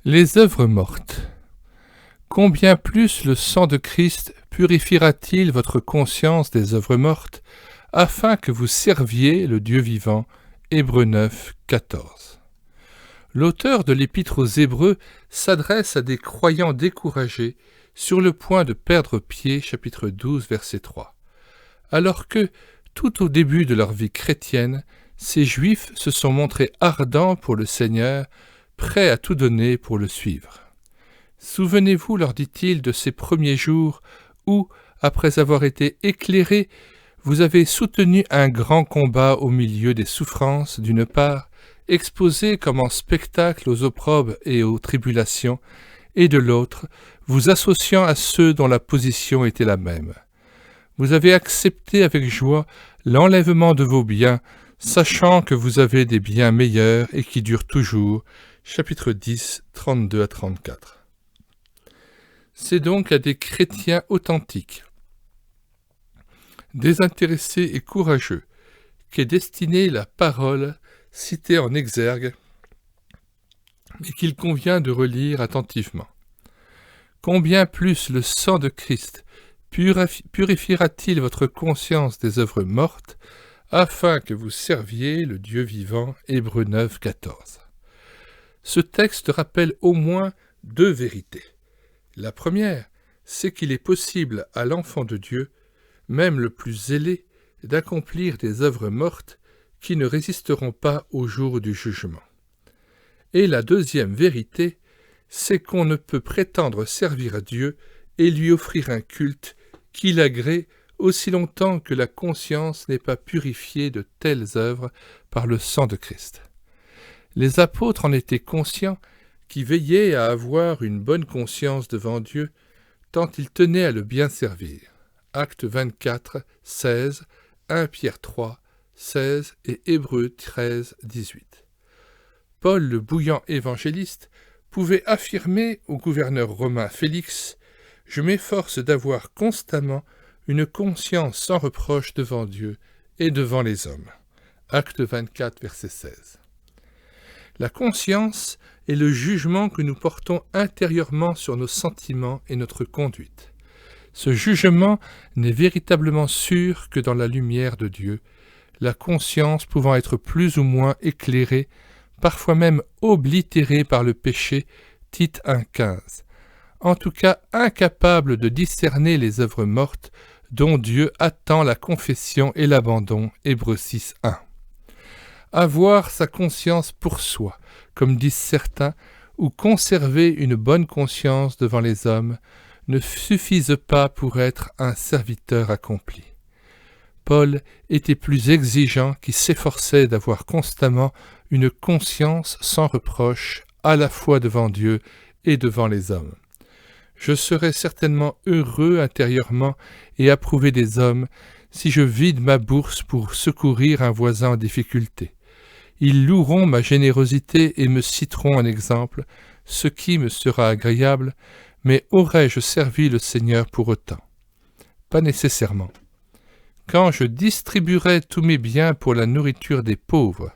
Les œuvres mortes. Combien plus le sang de Christ purifiera-t-il votre conscience des œuvres mortes, afin que vous serviez le Dieu vivant. Hébreux 9, 14. L'auteur de l'Épître aux Hébreux s'adresse à des croyants découragés sur le point de perdre pied, chapitre 12, verset 3. Alors que, tout au début de leur vie chrétienne, ces Juifs se sont montrés ardents pour le Seigneur, prêts à tout donner pour le suivre. Souvenez-vous, leur dit-il, de ces premiers jours où, après avoir été éclairés, vous avez soutenu un grand combat au milieu des souffrances, d'une part, exposés comme en spectacle aux opprobres et aux tribulations, et de l'autre, vous associant à ceux dont la position était la même. Vous avez accepté avec joie l'enlèvement de vos biens, sachant que vous avez des biens meilleurs et qui durent toujours. Chapitre 10, 32 à 34. C'est donc à des chrétiens authentiques, désintéressés et courageux, qu'est destinée la parole citée en exergue et qu'il convient de relire attentivement. Combien plus le sang de Christ purifiera-t-il votre conscience des œuvres mortes, afin que vous serviez le Dieu vivant. Hébreux 9, 14. Ce texte rappelle au moins deux vérités. La première, c'est qu'il est possible à l'enfant de Dieu, même le plus zélé, d'accomplir des œuvres mortes qui ne résisteront pas au jour du jugement. Et la deuxième vérité, c'est qu'on ne peut prétendre servir à Dieu et lui offrir un culte qu'il agrée aussi longtemps que la conscience n'est pas purifiée de telles œuvres par le sang de Christ. Les apôtres en étaient conscients, qui veillaient à avoir une bonne conscience devant Dieu, tant ils tenaient à le bien servir. Actes 24, 16, 1 Pierre 3, 16 et Hébreux 13, 18. Paul, le bouillant évangéliste, pouvait affirmer au gouverneur romain Félix « Je m'efforce d'avoir constamment une conscience sans reproche devant Dieu et devant les hommes. » Acte 24, verset 16. La conscience est le jugement que nous portons intérieurement sur nos sentiments et notre conduite. Ce jugement n'est véritablement sûr que dans la lumière de Dieu, la conscience pouvant être plus ou moins éclairée, parfois même oblitérée par le péché, Tite 1,15. En tout cas incapable de discerner les œuvres mortes dont Dieu attend la confession et l'abandon, Hébreux 6,1. Avoir sa conscience pour soi, comme disent certains, ou conserver une bonne conscience devant les hommes, ne suffisent pas pour être un serviteur accompli. Paul était plus exigeant qui s'efforçait d'avoir constamment une conscience sans reproche, à la fois devant Dieu et devant les hommes. Je serais certainement heureux intérieurement et approuvé des hommes si je vide ma bourse pour secourir un voisin en difficulté. Ils loueront ma générosité et me citeront en exemple, ce qui me sera agréable, mais aurais-je servi le Seigneur pour autant? Pas nécessairement. Quand je distribuerai tous mes biens pour la nourriture des pauvres,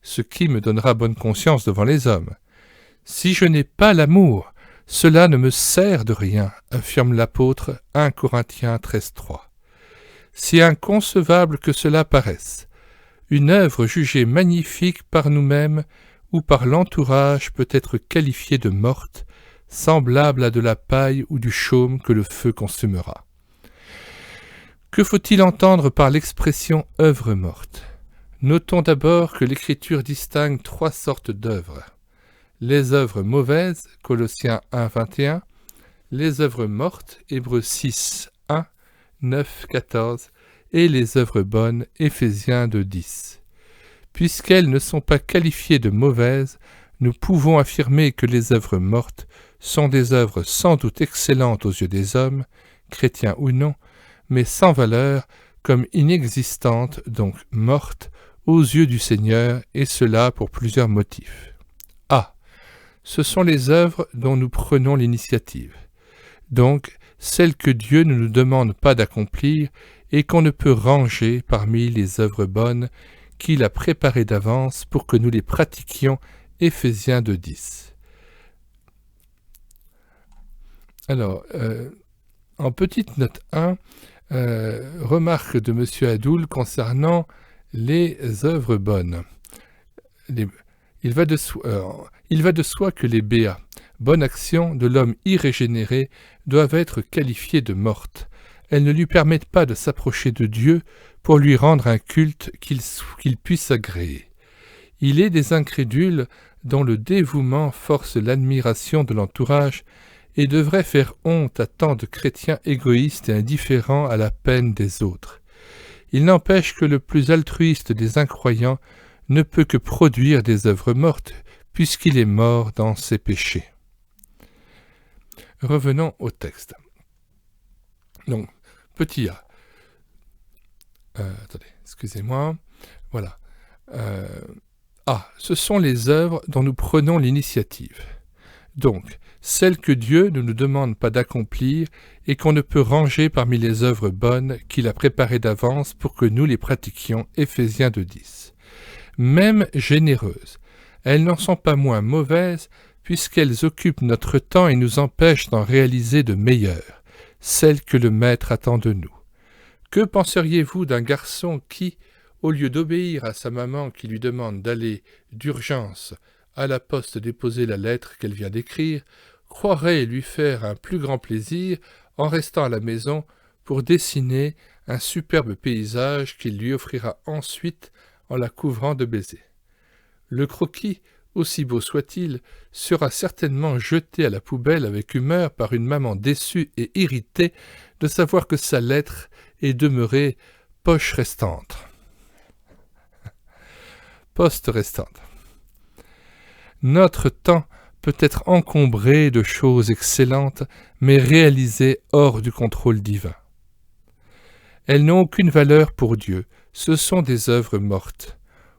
ce qui me donnera bonne conscience devant les hommes. Si je n'ai pas l'amour, cela ne me sert de rien, affirme l'apôtre 1 Corinthiens 13, 3. Si inconcevable que cela paraisse, une œuvre jugée magnifique par nous-mêmes ou par l'entourage peut être qualifiée de morte, semblable à de la paille ou du chaume que le feu consumera. Que faut-il entendre par l'expression « œuvre morte » ? Notons d'abord que l'Écriture distingue trois sortes d'œuvres. Les œuvres mauvaises, Colossiens 1, 21, les œuvres mortes, Hébreux 6, 1, 9, 14, et les œuvres bonnes, Éphésiens 2, 10. Puisqu'elles ne sont pas qualifiées de mauvaises, nous pouvons affirmer que les œuvres mortes sont des œuvres sans doute excellentes aux yeux des hommes, chrétiens ou non, mais sans valeur, comme inexistantes, donc mortes, aux yeux du Seigneur, et cela pour plusieurs motifs. A. Ce sont les œuvres dont nous prenons l'initiative, donc celles que Dieu ne nous demande pas d'accomplir et qu'on ne peut ranger parmi les œuvres bonnes qu'il a préparées d'avance pour que nous les pratiquions, Éphésiens 2, 10. Alors, en petite note 1, remarque de M. Hadoul concernant les œuvres bonnes. Il va de soi que les béats, bonnes actions de l'homme irrégénéré, doivent être qualifiées de mortes. Elles ne lui permettent pas de s'approcher de Dieu pour lui rendre un culte qu'il puisse agréer. Il est des incrédules dont le dévouement force l'admiration de l'entourage et devrait faire honte à tant de chrétiens égoïstes et indifférents à la peine des autres. Il n'empêche que le plus altruiste des incroyants ne peut que produire des œuvres mortes, puisqu'il est mort dans ses péchés. Revenons au texte. Donc, petit a. Attendez, excusez-moi. Voilà. Ce sont les œuvres dont nous prenons l'initiative. Donc, celles que Dieu ne nous demande pas d'accomplir et qu'on ne peut ranger parmi les œuvres bonnes qu'il a préparées d'avance pour que nous les pratiquions, Éphésiens 2:10. Même généreuses, elles n'en sont pas moins mauvaises puisqu'elles occupent notre temps et nous empêchent d'en réaliser de meilleures, celles que le Maître attend de nous. Que penseriez-vous d'un garçon qui, au lieu d'obéir à sa maman qui lui demande d'aller d'urgence à la poste déposer la lettre qu'elle vient d'écrire, croirait lui faire un plus grand plaisir en restant à la maison pour dessiner un superbe paysage qu'il lui offrira ensuite en la couvrant de baisers. Le croquis, aussi beau soit-il, sera certainement jeté à la poubelle avec humeur par une maman déçue et irritée de savoir que sa lettre est demeurée poche restante. Poste restante. Notre temps peut être encombré de choses excellentes, mais réalisées hors du contrôle divin. Elles n'ont aucune valeur pour Dieu, ce sont des œuvres mortes.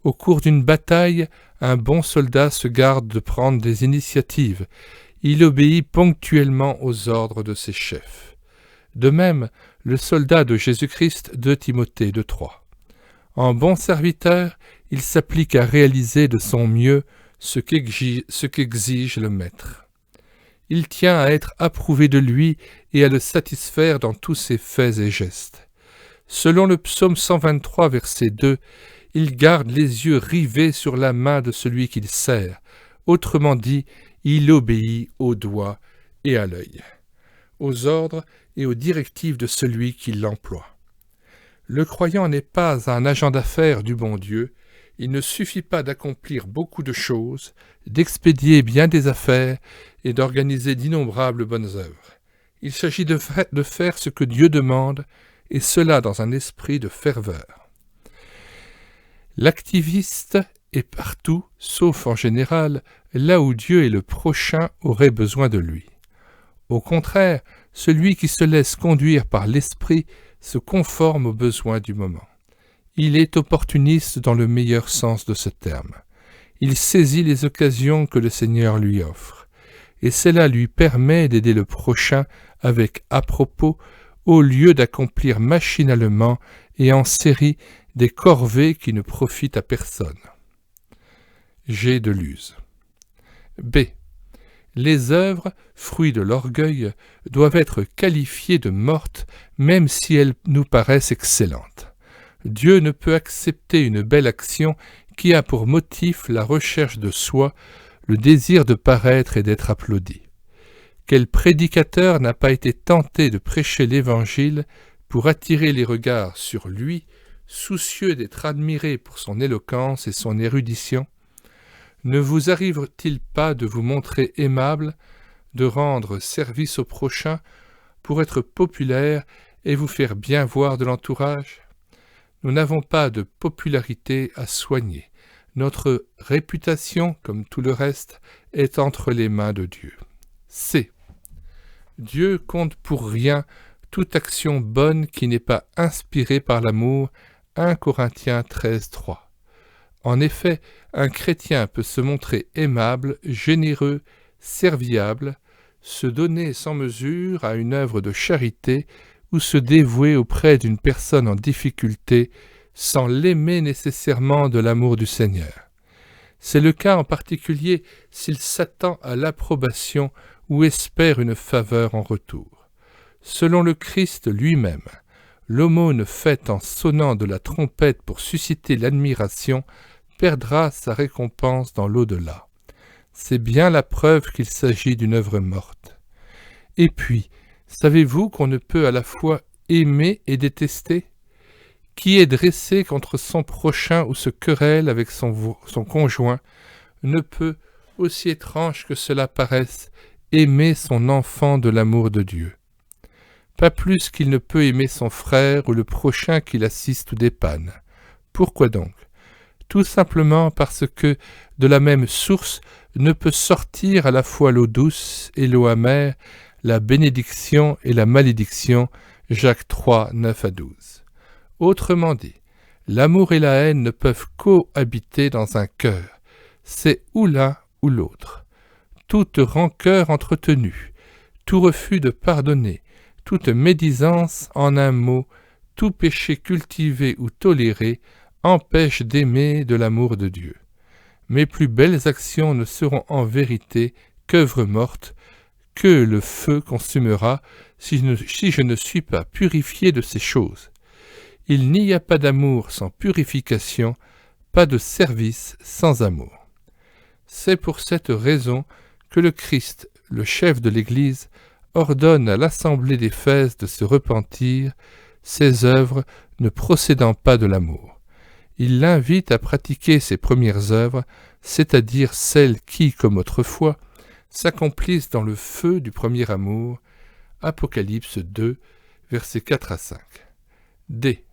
Au cours d'une bataille, un bon soldat se garde de prendre des initiatives. Il obéit ponctuellement aux ordres de ses chefs. De même, le soldat de Jésus-Christ, 2 Timothée 2:3. En bon serviteur, il s'applique à réaliser de son mieux ce qu'exige le maître. Il tient à être approuvé de lui et à le satisfaire dans tous ses faits et gestes. Selon le psaume 123, verset 2, il garde les yeux rivés sur la main de celui qu'il sert. Autrement dit, il obéit au doigt et à l'œil, aux ordres et aux directives de celui qui l'emploie. Le croyant n'est pas un agent d'affaires du bon Dieu. Il ne suffit pas d'accomplir beaucoup de choses, d'expédier bien des affaires et d'organiser d'innombrables bonnes œuvres. Il s'agit de faire ce que Dieu demande, et cela dans un esprit de ferveur. L'activiste est partout, sauf en général, là où Dieu et le prochain auraient besoin de lui. Au contraire, celui qui se laisse conduire par l'esprit se conforme aux besoins du moment. Il est opportuniste dans le meilleur sens de ce terme. Il saisit les occasions que le Seigneur lui offre, et cela lui permet d'aider le prochain avec à-propos, au lieu d'accomplir machinalement et en série des corvées qui ne profitent à personne. G de Luz. B. Les œuvres, fruits de l'orgueil, doivent être qualifiées de mortes, même si elles nous paraissent excellentes. Dieu ne peut accepter une belle action qui a pour motif la recherche de soi, le désir de paraître et d'être applaudi. Quel prédicateur n'a pas été tenté de prêcher l'Évangile pour attirer les regards sur lui, soucieux d'être admiré pour son éloquence et son érudition? Ne vous arrive-t-il pas de vous montrer aimable, de rendre service au prochain pour être populaire et vous faire bien voir de l'entourage? Nous n'avons pas de popularité à soigner. Notre réputation, comme tout le reste, est entre les mains de Dieu. C. Dieu compte pour rien toute action bonne qui n'est pas inspirée par l'amour. 1 Corinthiens 13:3. En effet, un chrétien peut se montrer aimable, généreux, serviable, se donner sans mesure à une œuvre de charité ou se dévouer auprès d'une personne en difficulté sans l'aimer nécessairement de l'amour du Seigneur. C'est le cas en particulier s'il s'attend à l'approbation ou espère une faveur en retour. Selon le Christ lui-même, l'aumône faite en sonnant de la trompette pour susciter l'admiration perdra sa récompense dans l'au-delà. C'est bien la preuve qu'il s'agit d'une œuvre morte. Et puis, savez-vous qu'on ne peut à la fois aimer et détester ? Qui est dressé contre son prochain ou se querelle avec son conjoint ne peut, aussi étrange que cela paraisse, aimer son enfant de l'amour de Dieu. Pas plus qu'il ne peut aimer son frère ou le prochain qu'il assiste ou dépanne. Pourquoi donc ? Tout simplement parce que, de la même source, ne peut sortir à la fois l'eau douce et l'eau amère, la bénédiction et la malédiction, Jacques 3, 9 à 12. Autrement dit, l'amour et la haine ne peuvent cohabiter dans un cœur. C'est ou l'un ou l'autre. Toute rancœur entretenue, tout refus de pardonner, toute médisance, en un mot, tout péché cultivé ou toléré, empêche d'aimer de l'amour de Dieu. Mes plus belles actions ne seront en vérité qu'œuvres mortes, que le feu consumera si je ne suis pas purifié de ces choses. Il n'y a pas d'amour sans purification, pas de service sans amour. C'est pour cette raison que le Christ, le chef de l'Église, ordonne à l'assemblée d'Éphèse de se repentir, ses œuvres ne procédant pas de l'amour. Il l'invite à pratiquer ses premières œuvres, c'est-à-dire celles qui, comme autrefois, s'accomplissent dans le feu du premier amour. Apocalypse 2, versets 4 à 5. D.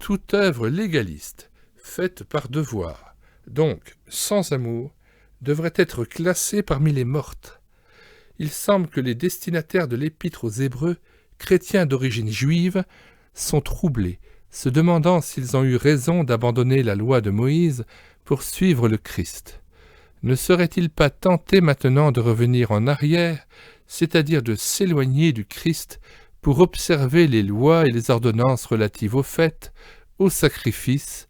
Toute œuvre légaliste, faite par devoir, donc sans amour, devrait être classée parmi les mortes. Il semble que les destinataires de l'épître aux Hébreux, chrétiens d'origine juive, sont troublés, se demandant s'ils ont eu raison d'abandonner la loi de Moïse pour suivre le Christ. Ne serait-il pas tenté maintenant de revenir en arrière, c'est-à-dire de s'éloigner du Christ pour observer les lois et les ordonnances relatives aux fêtes, aux sacrifices,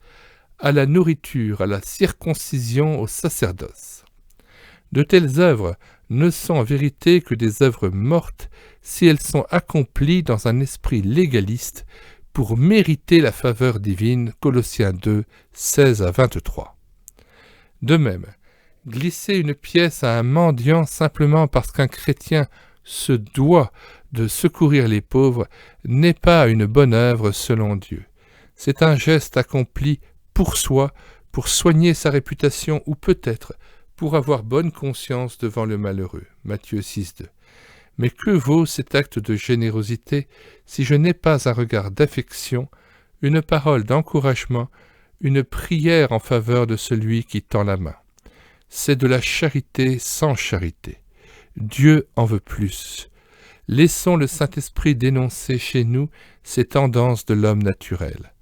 à la nourriture, à la circoncision, au sacerdoce. De telles œuvres ne sont en vérité que des œuvres mortes si elles sont accomplies dans un esprit légaliste pour mériter la faveur divine. Colossiens 2, 16 à 23. De même, glisser une pièce à un mendiant simplement parce qu'un chrétien se doit de secourir les pauvres n'est pas une bonne œuvre selon Dieu. C'est un geste accompli pour soi, pour soigner sa réputation ou peut-être pour avoir bonne conscience devant le malheureux. Matthieu 6, 2. Mais que vaut cet acte de générosité si je n'ai pas un regard d'affection, une parole d'encouragement, une prière en faveur de celui qui tend la main? C'est de la charité sans charité. Dieu en veut plus. Laissons le Saint-Esprit dénoncer chez nous ces tendances de l'homme naturel.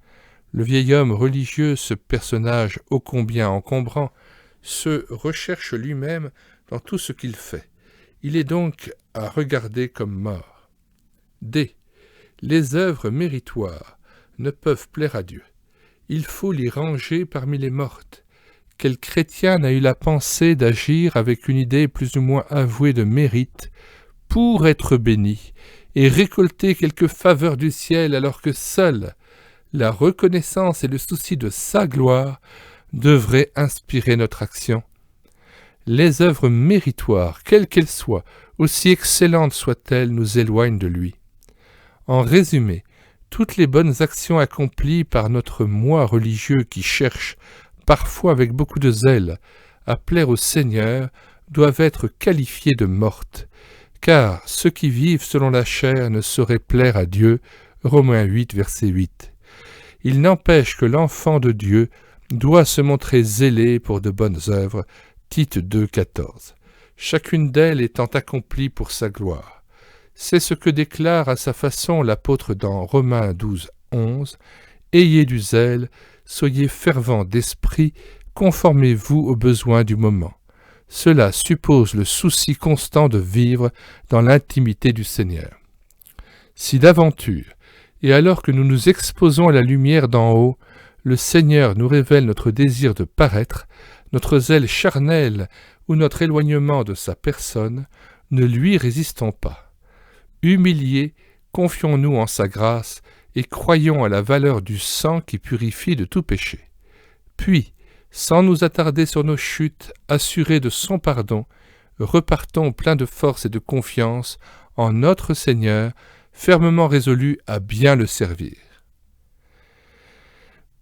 Le vieil homme religieux, ce personnage ô combien encombrant, se recherche lui-même dans tout ce qu'il fait. Il est donc à regarder comme mort. D. Les œuvres méritoires ne peuvent plaire à Dieu. Il faut les ranger parmi les mortes. Quel chrétien n'a eu la pensée d'agir avec une idée plus ou moins avouée de mérite pour être béni et récolter quelque faveur du ciel alors que seule la reconnaissance et le souci de sa gloire devraient inspirer notre action? Les œuvres méritoires, quelles qu'elles soient, aussi excellentes soient-elles, nous éloignent de lui. En résumé, toutes les bonnes actions accomplies par notre moi religieux qui cherche, parfois avec beaucoup de zèle, à plaire au Seigneur, doivent être qualifiées de mortes, car ceux qui vivent selon la chair ne sauraient plaire à Dieu. Romains 8, verset 8. Il n'empêche que l'enfant de Dieu doit se montrer zélé pour de bonnes œuvres. Tite 2, 14. Chacune d'elles étant accomplie pour sa gloire. C'est ce que déclare à sa façon l'apôtre dans Romains 12, 11. Ayez du zèle, soyez fervents d'esprit, conformez-vous aux besoins du moment. Cela suppose le souci constant de vivre dans l'intimité du Seigneur. Si d'aventure, et alors que nous nous exposons à la lumière d'en haut, le Seigneur nous révèle notre désir de paraître, notre zèle charnel ou notre éloignement de sa personne, ne lui résistons pas. Humiliés, confions-nous en sa grâce et croyons à la valeur du sang qui purifie de tout péché. Puis, sans nous attarder sur nos chutes, assurés de son pardon, repartons pleins de force et de confiance en notre Seigneur, fermement résolus à bien le servir.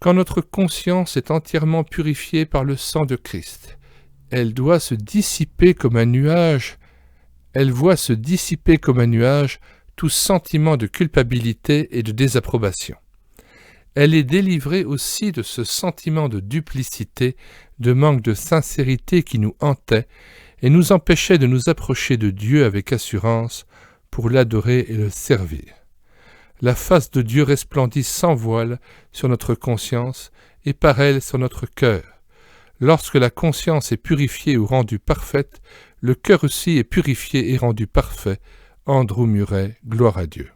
Quand notre conscience est entièrement purifiée par le sang de Christ, elle doit se dissiper comme un nuage. Elle voit se dissiper comme un nuage tout sentiment de culpabilité et de désapprobation. Elle est délivrée aussi de ce sentiment de duplicité, de manque de sincérité qui nous hantait et nous empêchait de nous approcher de Dieu avec assurance pour l'adorer et le servir. La face de Dieu resplendit sans voile sur notre conscience et par elle sur notre cœur. Lorsque la conscience est purifiée ou rendue parfaite, le cœur aussi est purifié et rendu parfait. Andrew Murray, gloire à Dieu.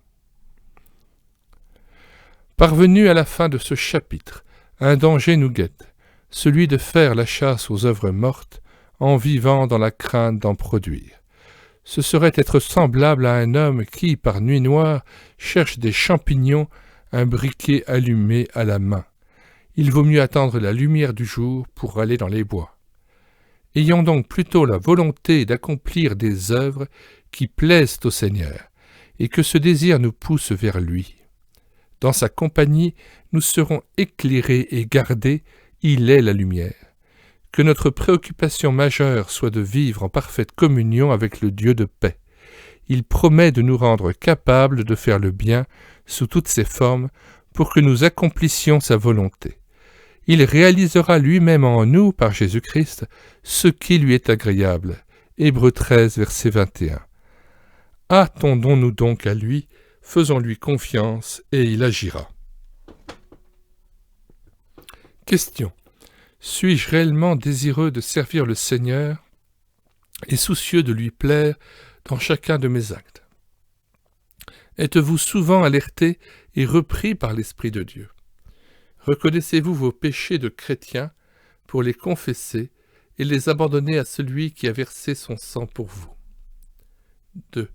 Parvenus à la fin de ce chapitre, un danger nous guette, celui de faire la chasse aux œuvres mortes, en vivant dans la crainte d'en produire. Ce serait être semblable à un homme qui, par nuit noire, cherche des champignons, un briquet allumé à la main. Il vaut mieux attendre la lumière du jour pour aller dans les bois. Ayons donc plutôt la volonté d'accomplir des œuvres qui plaisent au Seigneur, et que ce désir nous pousse vers lui. Dans sa compagnie, nous serons éclairés et gardés, il est la lumière. Que notre préoccupation majeure soit de vivre en parfaite communion avec le Dieu de paix. Il promet de nous rendre capables de faire le bien sous toutes ses formes pour que nous accomplissions sa volonté. Il réalisera lui-même en nous, par Jésus-Christ, ce qui lui est agréable. Hébreux 13, verset 21. Attendons-nous donc à lui, faisons-lui confiance et il agira. Question. Suis-je réellement désireux de servir le Seigneur et soucieux de lui plaire dans chacun de mes actes? Êtes-vous souvent alerté et repris par l'Esprit de Dieu? Reconnaissez-vous vos péchés de chrétien pour les confesser et les abandonner à celui qui a versé son sang pour vous? 2.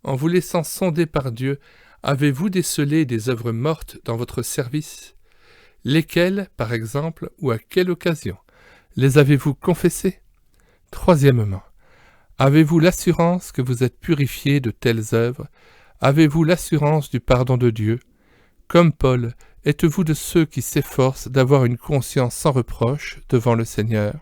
En vous laissant sonder par Dieu, avez-vous décelé des œuvres mortes dans votre service? Lesquelles, par exemple, ou à quelle occasion? Les avez-vous confessées? Troisièmement, avez-vous l'assurance que vous êtes purifié de telles œuvres? Avez-vous l'assurance du pardon de Dieu? Comme Paul, êtes-vous de ceux qui s'efforcent d'avoir une conscience sans reproche devant le Seigneur?